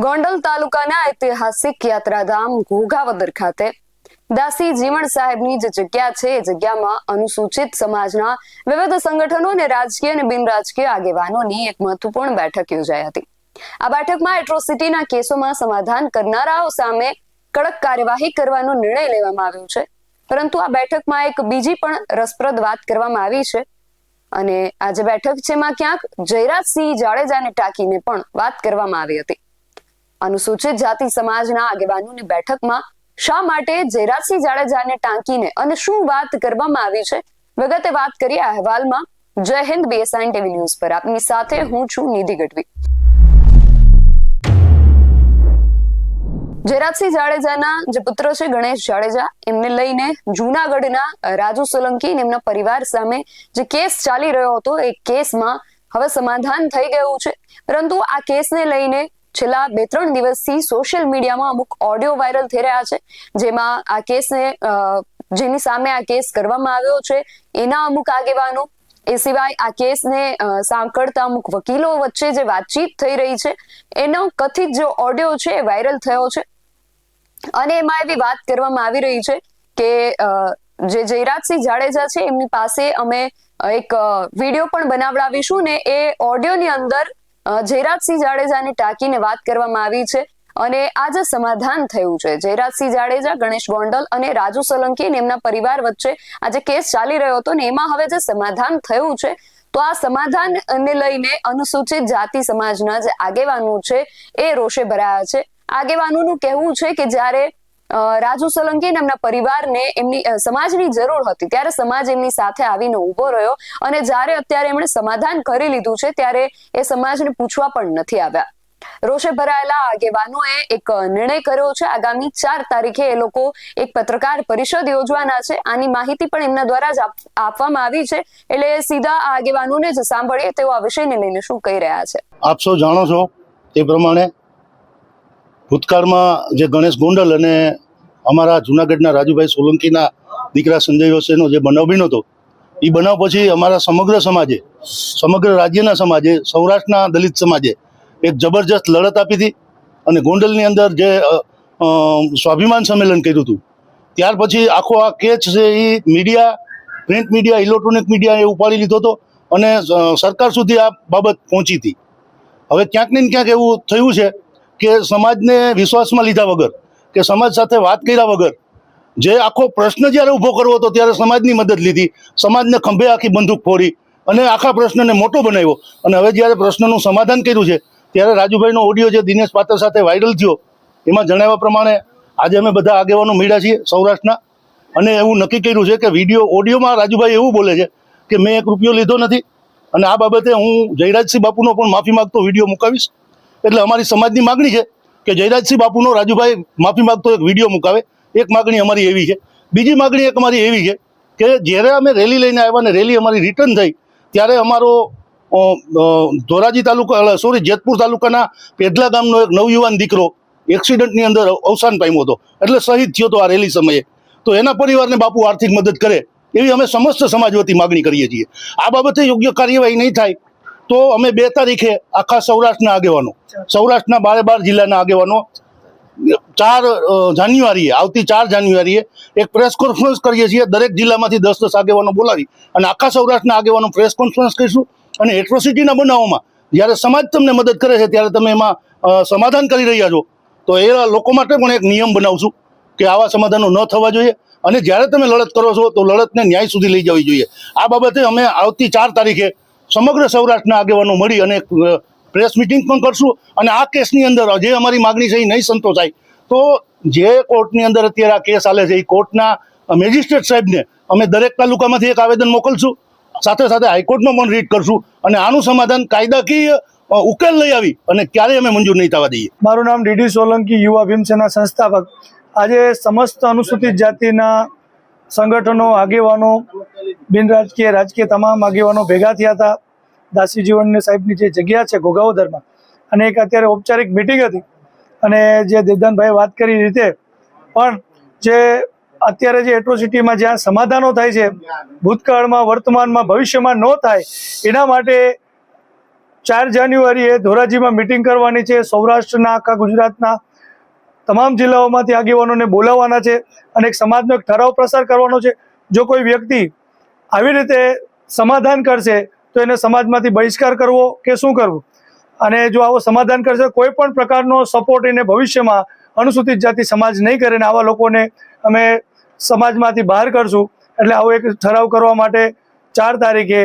ગોંડલ તાલુકાના ઐતિહાસિક યાત્રાધામ ઘોઘાવદર ખાતે દાસી જીવણ સાહેબની જે જગ્યા છે એ જગ્યામાં અનુસૂચિત સમાજના વિવિધ સંગઠનો અને રાજકીય અને બિનરાજકીય આગેવાનોની એક મહત્વપૂર્ણ બેઠક યોજાઈ હતી। આ બેઠકમાં એટ્રોસિટીના કેસોમાં સમાધાન કરનારાઓ સામે કડક કાર્યવાહી કરવાનો નિર્ણય લેવામાં આવ્યો છે, પરંતુ આ બેઠકમાં એક બીજી પણ રસપ્રદ વાત કરવામાં આવી છે અને આ જે બેઠક છે એમાં ક્યાંક જયરાજસિંહ જાડેજાને ટાંકીને પણ વાત કરવામાં આવી હતી। અનુસૂચિત જાતિ સમાજના આગેવાનોની બેઠકમાં શા માટે જયરાજસિંહ જાડેજાને ટાંકીને અને શું વાત કરવામાં આવી છે, વિગતે વાત કરીએ આ અહેવાલમાં। જય હિન્દ, BSN TV ન્યૂઝ પર આપની સાથે હું છું નિધિ ગઢવી। જયરાજસિંહ જાડેજાના જે પુત્ર છે ગણેશ જાડેજા, એમને લઈને જૂનાગઢના રાજુ સોલંકી અને એમના પરિવાર સામે જે કેસ ચાલી રહ્યો હતો એ કેસમાં હવે સમાધાન થઈ ગયું છે, પરંતુ આ કેસને લઈને છેલ્લા 2-3 દિવસથી સોશિયલ મીડિયામાં અમુક ઓડિયો વાયરલ થઈ રહ્યા છે, જેમાં આ કેસને જેની સામે આ કેસ કરવામાં આવ્યો છે એના અમુક આગેવાનો, એ સિવાય આ કેસને સાંકળતા અમુક વકીલો વચ્ચે જે વાતચીત થઈ રહી છે એનો કથિત જે ઓડિયો છે એ વાયરલ થયો છે અને એમાં એવી વાત કરવામાં આવી રહી છે કે જે જયરાજસિંહ જાડેજા છે એમની પાસે અમે એક વિડીયો પણ બનાવડાવીશું ને એ ઓડિયોની અંદર જયરાજસિંહ જાડેજાને ટાંકીને વાત કરવામાં આવી છે અને આ જે સમાધાન થયું છે જયરાજસિંહ જાડેજા, ગણેશ ગોંડલ અને રાજુ સોલંકી અને એમના પરિવાર વચ્ચે આ જે કેસ ચાલી રહ્યો હતો ને એમાં હવે જે સમાધાન થયું છે, તો આ સમાધાનને લઈને અનુસૂચિત જાતિ સમાજના જે આગેવાનો છે એ રોષે ભરાયા છે। આગેવાનોનું કહેવું છે કે જ્યારે રાજુ સોલંકી અને એમના પરિવારને એમની સમાજની જરૂર હતી ત્યારે સમાજ એમની સાથે આવીને ઉભો રહ્યો અને જ્યારે અત્યારે એમણે સમાધાન કરી લીધું છે ત્યારે એ સમાજને પૂછવા પણ નથી આવ્યા। રોષે ભરાયેલા આગેવાનોએ એક નિર્ણય કર્યો છે। આગામી 4 તારીખે એ લોકો એક પત્રકાર પરિષદ યોજવાના છે। આની માહિતી પણ એમના દ્વારા જ આપવામાં આવી છે, એટલે સીધા આ આગેવાનોને જ સાંભળીએ તેઓ આ વિષયને લઈને શું કહી રહ્યા છે। આપ સૌ જાણો છો તે પ્રમાણે ભૂતકાળમાં જે ગણેશ ગોંડલ અને અમારા જૂનાગઢના રાજુભાઈ સોલંકીના દીકરા સંજય વસેનો જે બનાવ બન્યો હતો, એ બનાવ પછી અમારા સમગ્ર સમાજે, સમગ્ર રાજ્યના સમાજે, સૌરાષ્ટ્રના દલિત સમાજે એક જબરજસ્ત લડત આપી હતી અને ગોંડલની અંદર જે સ્વાભિમાન સંમેલન કર્યું હતું, ત્યાર પછી આખો આ કેસ છે એ media, print media, electronic media એ ઉપાડી લીધો હતો અને સરકાર સુધી આ બાબત પહોંચી હતી। હવે ક્યાંક ને ક્યાંક એવું થયું છે કે સમાજને વિશ્વાસમાં લીધા વગર કે સમાજ સાથે વાત કર્યા વગર જે આખો પ્રશ્ન જ્યારે ઊભો કરવો હતો ત્યારે સમાજની મદદ લીધી, સમાજને ખંભે આખી બંદૂક ફોડી અને આખા પ્રશ્નને મોટો બનાવ્યો અને હવે જ્યારે પ્રશ્નનું સમાધાન કર્યું છે ત્યારે રાજુભાઈનો ઓડિયો જે દિનેશ પાત્ર સાથે વાયરલ થયો એમાં જણાવ્યા પ્રમાણે આજે અમે બધા આગેવાનો મળ્યા છીએ સૌરાષ્ટ્રના અને એવું નક્કી કર્યું છે કે ઓડિયોમાં રાજુભાઈ એવું બોલે છે કે મેં 1 રૂપિયો લીધો નથી અને આ બાબતે હું જયરાજસિંહ બાપુનો પણ માફી માંગતો વિડીયો મુકાવીશ। એટલે અમારી સમાજની માગણી છે કે જયરાજસિંહ બાપુનો રાજુભાઈ માફી માંગતો એક વિડીયો મુકાવે। એક માગણી અમારી એવી છે। બીજી માગણી એક અમારી એવી છે કે જ્યારે અમે રેલી લઈને આવ્યા ને રેલી અમારી રિટર્ન થઈ ત્યારે અમારો ધોરાજી તાલુકા જેતપુર તાલુકાના પેઢલા ગામનો એક નવયુવાન દીકરો એક્સિડન્ટની અંદર અવસાન પામ્યો હતો, એટલે શહીદ થયો હતો આ રેલી સમયે। તો એના પરિવારને બાપુ આર્થિક મદદ કરે એવી અમે સમસ્ત સમાજ વતી માગણી કરીએ છીએ। આ બાબતે યોગ્ય કાર્યવાહી નહીં થાય તો અમે 2 તારીખે આખા સૌરાષ્ટ્રના આગેવાનો, સૌરાષ્ટ્રના 12 જિલ્લાના આગેવાનો 4 જાન્યુઆરીએ, આવતી 4 જાન્યુઆરીએ એક પ્રેસ કોન્ફરન્સ કરીએ છીએ। દરેક જિલ્લામાંથી 10-10 આગેવાનો બોલાવી અને આખા સૌરાષ્ટ્રના આગેવાનો પ્રેસ કોન્ફરન્સ કરીશું અને એટ્રોસિટીના બનાવોમાં જ્યારે સમાજ તમને મદદ કરે છે ત્યારે તમે એમાં સમાધાન કરી રહ્યા છો તો એ લોકો માટે પણ એક નિયમ બનાવશું કે આવા સમાધાનો ન થવા જોઈએ અને જ્યારે તમે લડત કરો છો તો લડતને ન્યાય સુધી લઈ જવી જોઈએ। આ બાબતે અમે આવતી 4 તારીખે સમગ્ર સૌરાષ્ટ્રના આગેવાનો મળી અને પ્રેસ મિટિંગ પણ કરશું અને આ કેસની અંદર જે અમારી માગણી છે એ નહીં સંતોષાય તો જે કોર્ટની અંદર અત્યારે આ કેસ ચાલે છે એ કોર્ટના મેજિસ્ટ્રેટ સાહેબને અમે દરેક તાલુકામાંથી એક આવેદન મોકલશું, સાથે સાથે હાઈકોર્ટમાં પણ રીટ કરશું અને આનું સમાધાન કાયદાકીય ઉકેલ લઈ આવી અને ક્યારેય અમે મંજૂર નહીં થવા દઈએ। મારું નામ ડીડી સોલંકી, યુવા ભીમસેના સંસ્થાપક। આજે સમસ્ત અનુસૂચિત જાતિના સંગઠનો, આગેવાનો, બિનરાજકીય, રાજકીય તમામ આગેવાનો ભેગા થયા હતા દાસી જીવણ સાહેબની જે જગ્યા છે ઘોઘાવદરમાં અને એક અત્યારે ઔપચારિક મિટિંગ હતી અને જે દેવદાનભાઈ વાત કરી રીતે પણ જે અત્યારે જે એટ્રોસિટીમાં જ્યાં સમાધાનો થાય છે ભૂતકાળમાં, વર્તમાનમાં, ભવિષ્યમાં ન થાય એના માટે 4 જાન્યુઆરીએ ધોરાજીમાં મિટિંગ કરવાની છે. સૌરાષ્ટ્રના આખા ગુજરાતના તમામ જિલ્લાઓમાંથી આગેવાનોને બોલાવવાના છે અને એક સમાજનો એક ઠરાવ પ્રસાર કરવાનો છે. જો કોઈ વ્યક્તિ આવી રીતે સમાધાન કરશે તો એને સમાજમાંથી બહિષ્કાર કરવો કે શું કરવું, અને જો આવો સમાધાન કરશે કોઈ પણ પ્રકારનો સપોર્ટ એને ભવિષ્યમાં અનુસૂચિત જાતિ સમાજ નહીં કરે ને આવા લોકોને અમે સમાજમાંથી બહાર કરશું. એટલે આવો એક ઠરાવ કરવા માટે 4 તારીખે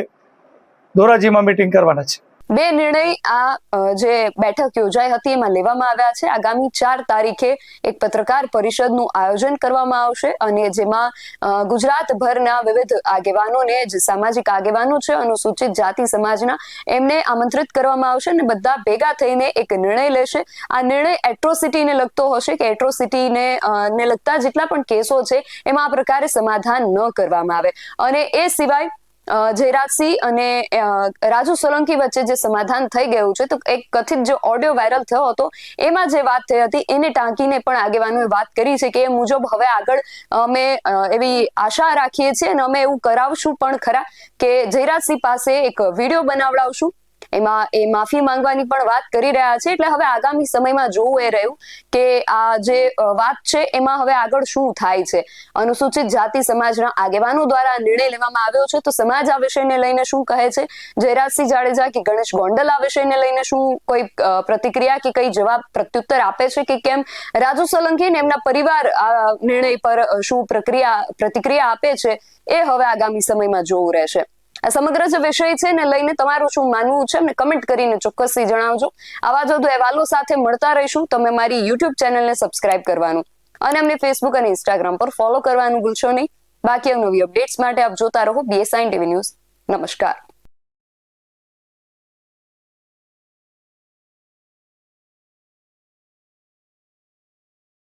ધોરાજીમાં મિટિંગ કરવાના છે. 2 નિર્ણય આ જે બેઠક યોજાઈ હતી એમાં લેવામાં આવ્યા છે. આગામી 4 તારીખે એક પત્રકાર પરિષદનું આયોજન કરવામાં આવશે અને જેમાં ગુજરાતભરના વિવિધ આગેવાનોને, જે સામાજિક આગેવાનો છે અનુસૂચિત જાતિ સમાજના, એમને આમંત્રિત કરવામાં આવશે અને બધા ભેગા થઈને એક નિર્ણય લેશે. આ નિર્ણય એટ્રોસિટીને લગતો હશે કે એટ્રોસિટીને લગતા જેટલા પણ કેસો છે એમાં આ પ્રકારે સમાધાન ન કરવામાં આવે. અને એ સિવાય જયરાજસિંહ અને રાજુ સોલંકી વચ્ચે જે સમાધાન થઈ ગયું છે, તો એક કથિત જે ઓડિયો વાયરલ થયો હતો એમાં જે વાત થઈ હતી એને ટાંકીને પણ આગેવાનોએ વાત કરી છે કે એ મુજબ હવે આગળ અમે એવી આશા રાખીએ છીએ અને અમે એવું કરાવશું પણ ખરા કે જયરાજસિંહ પાસે એક વિડીયો બનાવડાવશું. એમાં એ માફી માંગવાની પણ વાત કરી રહ્યા છે. એટલે હવે આગામી સમયમાં જોવું એ રહ્યું કે આ જે વાત છે એમાં હવે આગળ શું થાય છે. અનુસૂચિત જાતિ સમાજના આગેવાનો દ્વારા નિર્ણય લેવામાં આવ્યો છે, તો સમાજ આ વિષયને લઈને શું કહે છે, જયરાજસિંહ જાડેજા કે ગણેશ ગોંડલ આ વિષયને લઈને શું કોઈ પ્રતિક્રિયા કે કઈ જવાબ પ્રત્યુત્તર આપે છે કે કેમ, રાજુ સોલંકી અને એમના પરિવાર આ નિર્ણય પર શું પ્રતિક્રિયા આપે છે, એ હવે આગામી સમયમાં જોવું રહેશે. આ સમગ્ર જે વિષય છે ને લઈને તમારું શું માનવું છે એમને કમેન્ટ કરીને ચોક્કસથી જણાવજો. આવા જ વધુ અહેવાલો સાથે મળતા રહીશું. તમે મારી યુટ્યુબ ચેનલને સબસ્ક્રાઇબ કરવાનું અને અમને ફેસબુક અને ઇન્સ્ટાગ્રામ પર ફોલો કરવાનું ભૂલશો નહીં. બાકી નવી અપડેટ્સ માટે આપ જોતા રહો BSI TV ન્યૂઝ. નમસ્કાર.